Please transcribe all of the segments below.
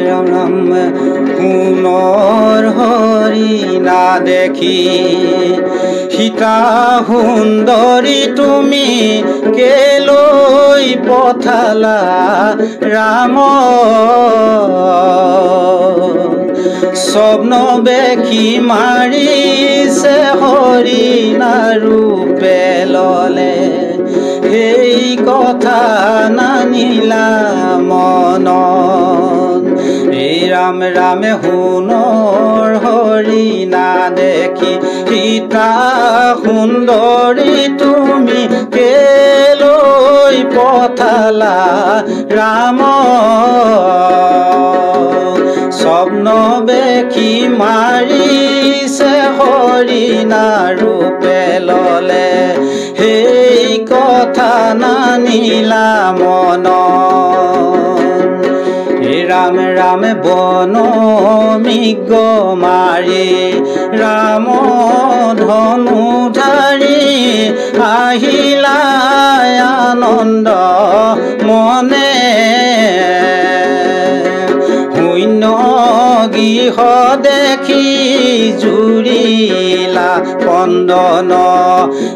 राम राम पुनर हरि ना देखी सीता सुंदरी तुमी केলৈ पठाला राम स्वप्न देखी मारिছে हरि ना रूपे लले এই কথা নানিলা মনত এই রাম রামে হুনৰ হৰি না দেখি সীতা সুন্দৰী তুমি কেলৈ পঠালা ৰাম স্বপ্ন দেখি মাৰিছে হৰি না ৰূপে ললে সেই কথা নানিলা মনত राम राम बन मृग मारी राम धनुधारी आहिला आनंद मने शून्य गृह देखी जुरिला कंदन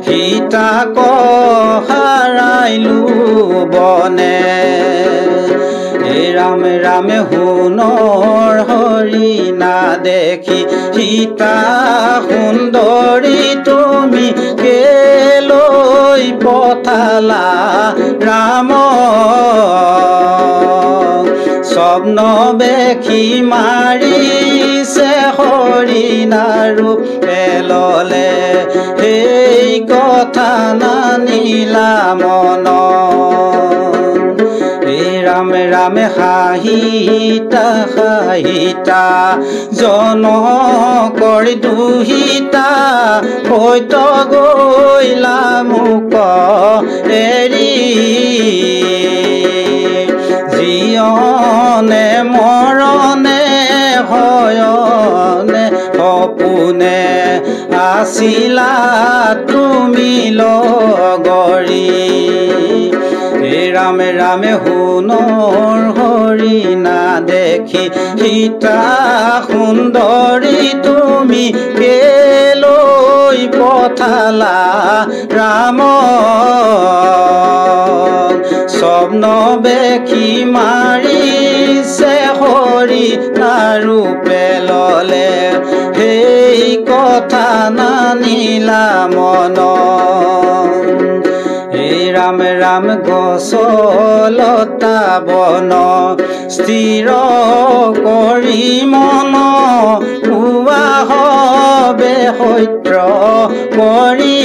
सीताक हाराइलु बने राम राम हुनर हरि ना देखी सीता सुंदरी तुमी केলৈ पठाला राम स्वप्न देखी मारिছে हरि ना रूपे लले সেই কথা নানিলা মনত राम राम हाहिता हाहिता जन करि दुहिता होइत गइला मुक एरि जीवने मरणे हयने सपने आसिला तुमी लगरी राम राम हुनर हरि ना देखी सीता सुंदरी तुमी केলৈ पठाला राम स्वप्न देखी मारिছে हरि ना रूपे लले সেই কথা নানিলা মনত राम राम गसलता बन स्थिर करी मन हुआ हबे सत्य करी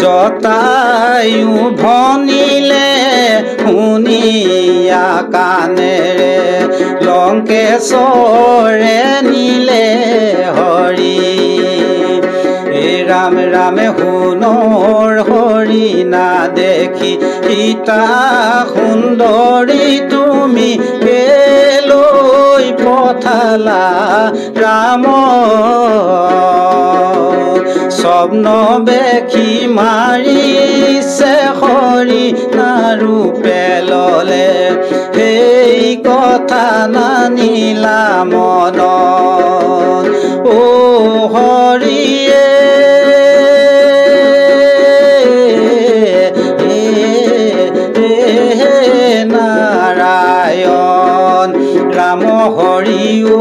जटायु भनिले शुनिया कानेरे लंकेशरे निले हरि राम राम हुनर हरि ना देखी सीता सुंदरी तुमी केলৈ पठाला राम स्वप्न देखी मारिছে हरि ना रूपे लले সেই কথা নানিলা মনত ओ हरिये नारायण राम हरि ओ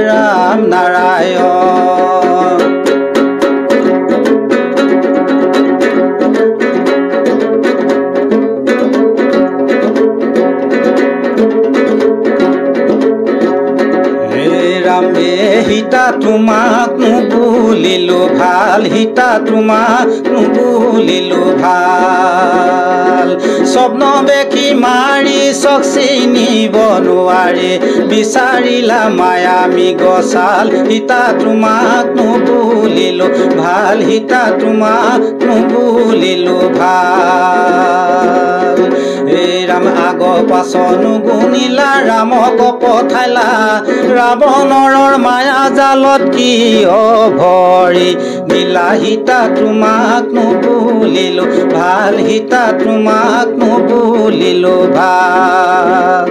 राम नारायण सीता तुम्हाक नुबुलिलो भाल सीता तुम्हाक नुबुलिलो भाल स्वप्न देखी मारी चक्षिनी बनवारी विचारिला मायामी गसाल सीता तुम्हाक नुबुलिलो भाल सीता तुम्हाक नुबुलिलो भाल राम आग पाछ नुगुनिला रामक पठाइला रावणर माया जाলত की भरी নীলা সীতা তোমাক নুবুলিলো ভাল সীতা তোমাক নুবুলিলো ভাল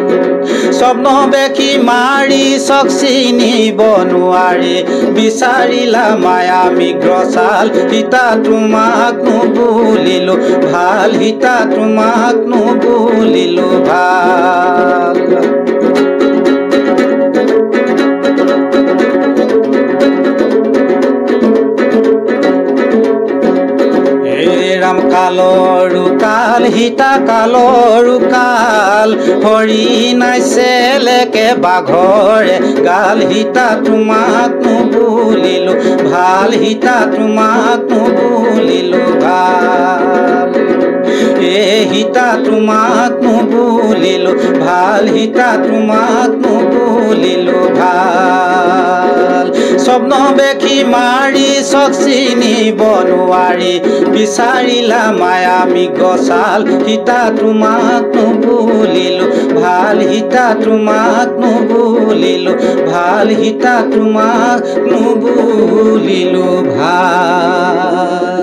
স্বপ্ন দেখি মাৰি চক চিনিব নোৱাৰি বিচাৰিলা মায়া মিগ্ৰচাল সীতা তোমাক নুবুলিলো ভাল সীতা তোমাক নুবুলিলো ভাল ৰাম কালৰো কাল সীতা কালৰো কাল হৰি নাইছে লেকে বাঘৰে গাল সীতা তোমাক নুবুলিলো ভাল সীতা তোমাক নুবুলিলো ভাল সীতা তোমাক নুবুলিলো ভাল সীতা তোমাক নুবুলিলো ভাল স্বপ্ন দেখি মাৰি চক চিনিব নোৱাৰি বিচাৰিলা মায়া মিগ্ৰচাল সীতা তোমাক নুবুলিলো ভাল সীতা তোমাক নুবুলিলো ভাল সীতা তোমাক নুবুলিলো ভাল